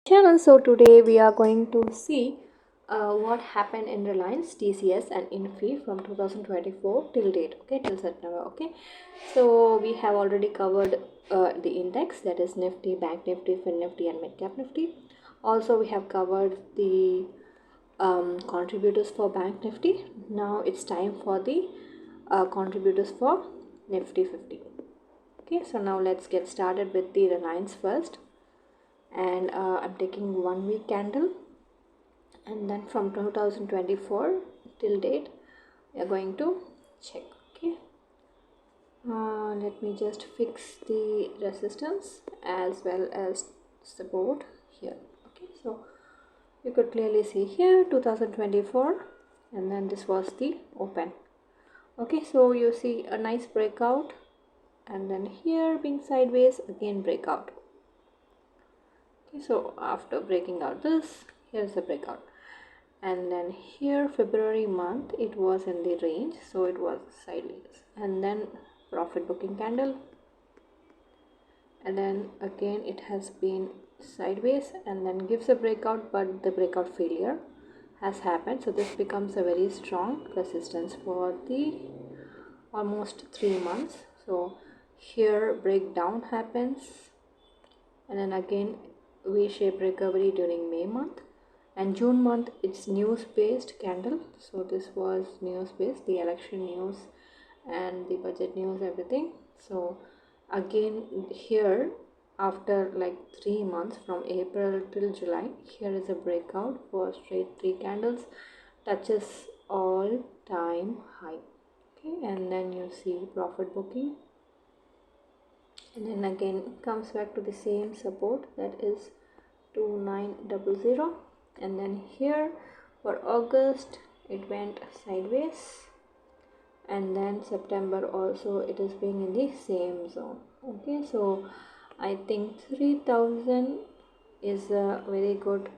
Channel. So today we are going to see what happened in Reliance, TCS and Infi from 2024 till date, okay, till September. Okay, so we have already covered the index, that is Nifty, Bank Nifty, Fin Nifty and Mid Cap Nifty. Also we have covered the contributors for Bank Nifty. Now it's time for the contributors for Nifty 50. Okay, so now let's get started with the Reliance first. And I'm taking 1 week candle, and then from 2024 till date we are going to check. Okay, let me just fix the resistance as well as support here. Okay, so you could clearly see here 2024, and then this was the open. Okay, so you see a nice breakout, and then here being sideways, again breakout. Okay, so after breaking out this, here's the breakout, and then here February month it was in the range, so it was sideways, and then profit booking candle, and then again it has been sideways and then gives a breakout, but the breakout failure has happened, so this becomes a very strong resistance for the almost 3 months. So here breakdown happens, and then again V-shaped recovery during May month, and June month it's news based candle. So this was news based, the election news and the budget news, everything. So again here after like 3 months from April till July, here is a breakout for straight 3 candles, touches all time high. Okay, and then you see profit booking, and then again comes back to the same support, that is 2900, and then here for August it went sideways, and then September also it is being in the same zone. Okay, so I think 3000 is a very good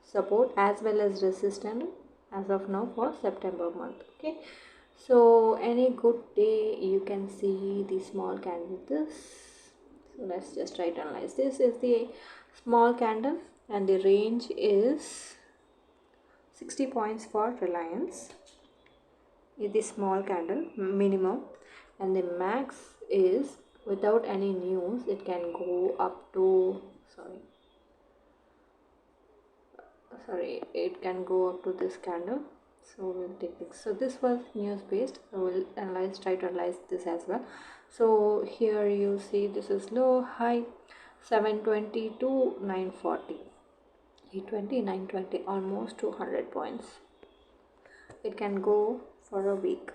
support as well as resistance as of now for September month. Okay, so any good day you can see the small candle this. So let's just try to analyze. This is the small candle, and the range is 60 points for Reliance is the small candle minimum, and the max is, without any news, it can go up to it can go up to this candle. So we'll take this. So this was news based, so we'll try to analyze this as well. So here you see this is low, high 720 to 940, 820, 920, almost 200 points. It can go for a week.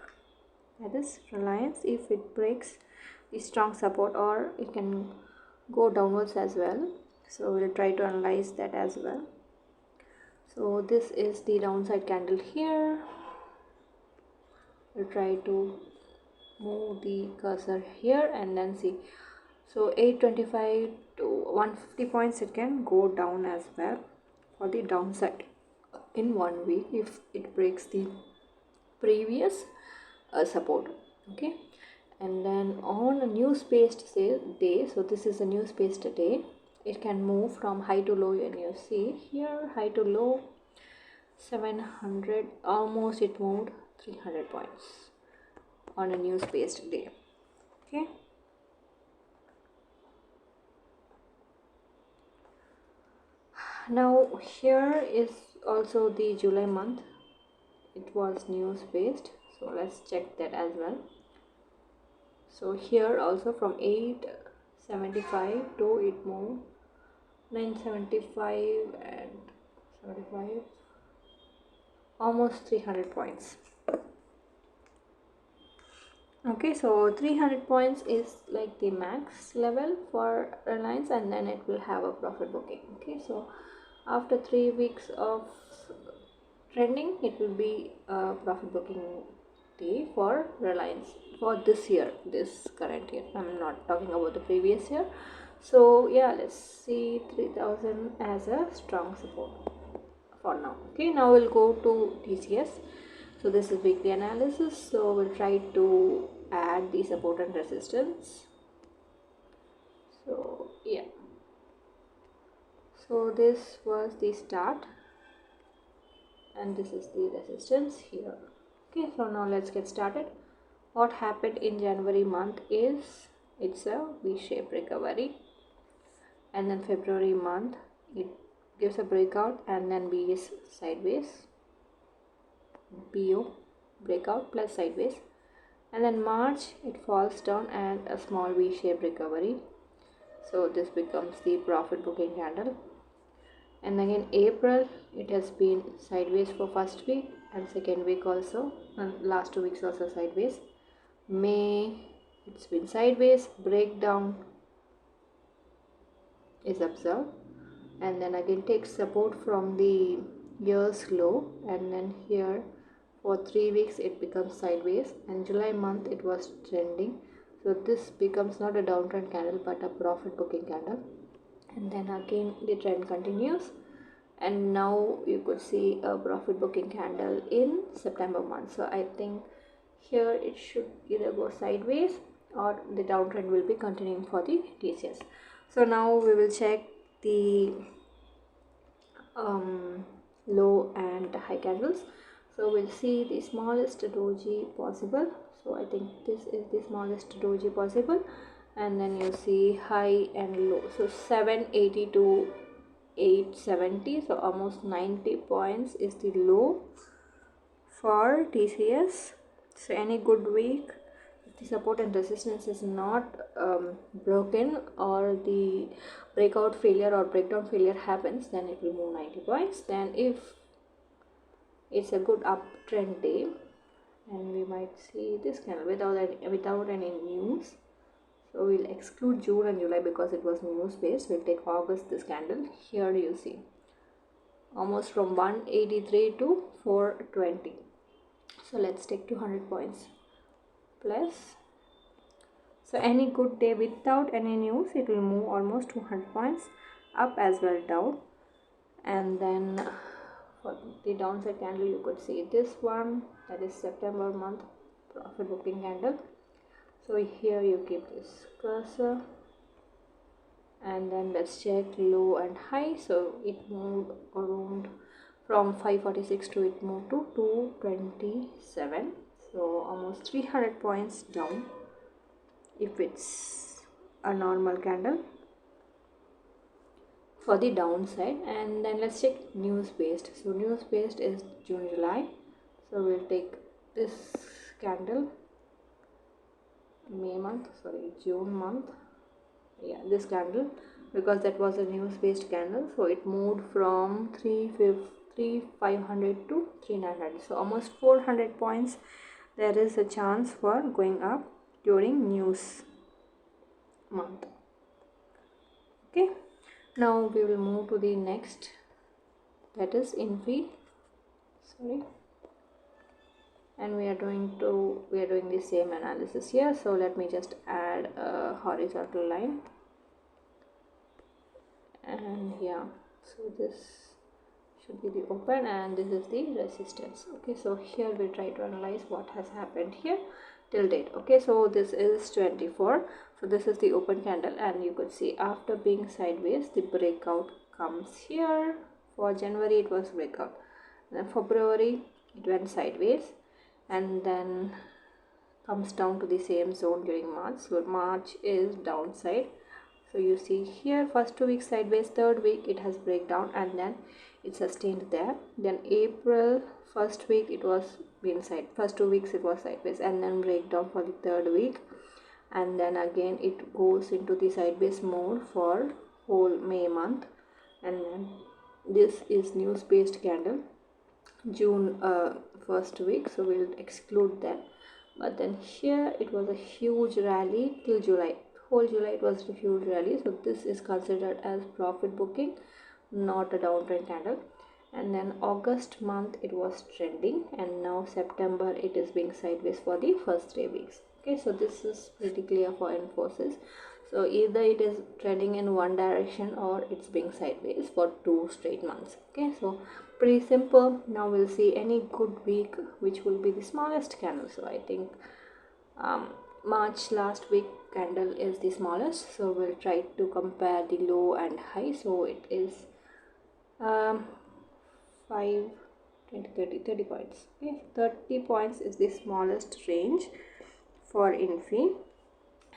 That is Reliance. If it breaks the strong support, or it can go downwards as well, so we'll try to analyze that as well. So this is the downside candle here. We'll try to move the cursor here and then see. So 825 to 150 points it can go down as well for the downside in 1 week if it breaks the previous support. Okay, and then on a news based day, so this is a news based day, it can move from high to low, and you see here high to low 700, almost it moved 300 points on a news based day. Okay, now here is also the July month, it was news based, so let's check that as well. So here also from 875 to it moved 975 and 75, almost 300 points. Okay, so 300 points is like the max level for Reliance, and then it will have a profit booking. Okay, so after 3 weeks of trending, it will be a profit booking day for Reliance for this year, this current year. I'm not talking about the previous year. So yeah, let's see 3000 as a strong support for now. Okay, now we'll go to TCS. So this is weekly analysis, so we'll try to add the support and resistance. So yeah, So this was the start and this is the resistance here. Okay, so now let's get started. What happened in January month is it's a V-shaped recovery, and then February month it gives a breakout and then B is sideways, BO breakout plus sideways, and then March it falls down and a small V-shaped recovery. So this becomes the profit booking candle. And again April it has been sideways for first week and second week also, and last 2 weeks also sideways. May it's been sideways, breakdown is observed, and then again takes support from the year's low, and then here for 3 weeks it becomes sideways, and July month it was trending. So this becomes not a downtrend candle but a profit booking candle, and then again the trend continues, and now you could see a profit booking candle in September month. So I think here it should either go sideways or the downtrend will be continuing for the TCS. So now we will check the low and high candles. So we'll see the smallest doji possible. So I think this is the smallest doji possible, and then you see high and low. So 780 to 870, so almost 90 points is the low for TCS. So any good week, if the support and resistance is not broken or the breakout failure or breakdown failure happens, then it will move 90 points. Then if it's a good uptrend day, and we might see this candle without any news. So we'll exclude June and July because it was news based. We'll take August, this candle. Here you see almost from 183 to 420. So let's take 200 points plus. So any good day without any news, it will move almost 200 points up as well down. And then for the downside candle, you could see this one, that is September month profit booking candle. So here you keep this cursor, and then let's check low and high. So it moved around from 546 to it moved to 227, so almost 300 points down if it's a normal candle for the downside. And then let's check news based. So news based is June July. So we'll take this candle, June month, yeah, this candle, because that was a news based candle. So it moved from 3500 to 3900, so almost 400 points there is a chance for going up during news month. Okay, now we will move to the next, that is and we are doing the same analysis here. So let me just add a horizontal line, and yeah, so this should be the open and this is the resistance. Okay, so here we try to analyze what has happened here till date. Okay, so this is 24, so this is the open candle, and you could see after being sideways the breakout comes here. For January it was breakout, then February it went sideways, and then comes down to the same zone during March. So March is downside. So you see here first 2 weeks sideways, third week it has breakdown, and then it sustained there. Then April first week it was first 2 weeks it was sideways, and then breakdown for the third week, and then again it goes into the sideways mode for whole May month. And then this is news based candle, June first week, so we'll exclude that. But then here it was a huge rally till July, whole July it was a huge rally. So this is considered as profit booking, not a downtrend candle. And then August month it was trending, and now September it is being sideways for the first 3 weeks. Okay, so this is pretty clear for Infosys. So either it is trending in one direction or it's being sideways for 2 straight months. Okay, so pretty simple. Now we'll see any good week which will be the smallest candle. So I think March last week candle is the smallest, so we'll try to compare the low and high. So it is um, 5 20 30 points. Okay, 30 points is the smallest range for Infi.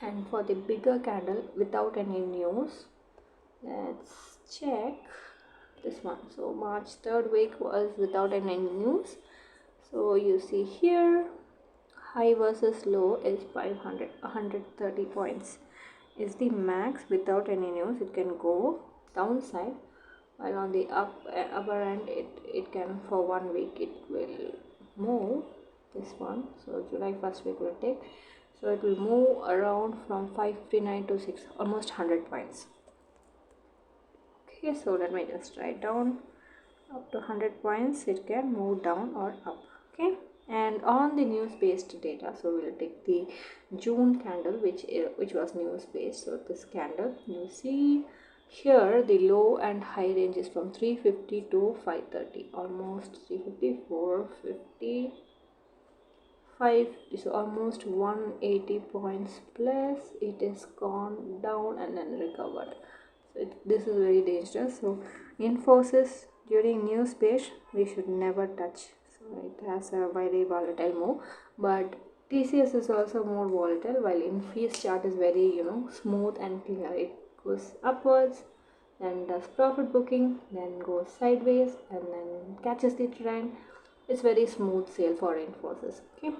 And for the bigger candle without any news, let's check this one. So March 3rd week was without any news. So you see here, high versus low is 130 points is the max without any news. It can go downside, while on the upper end it can, for 1 week it will move this one. So July 1st week will take, so it will move around from 559 to 6, almost 100 points. Okay, so let me just write down, up to 100 points it can move down or up. Okay, and on the news based data, so we'll take the June candle, which was news based. So this candle, you see here, the low and high range is from 350 to 530, almost 350, 450, 5, so almost 180 points plus it is gone down and then recovered. So this is very dangerous. So Infosys during news page we should never touch. So it has a very volatile move, but TCS is also more volatile, while Infi's chart is very smooth and clear. It goes upwards, then does profit booking, then goes sideways, and then catches the trend. It's very smooth sail for Infosys. Okay,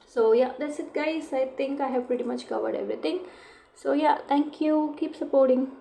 so yeah, that's it guys. I think I have pretty much covered everything. So yeah, thank you, keep supporting.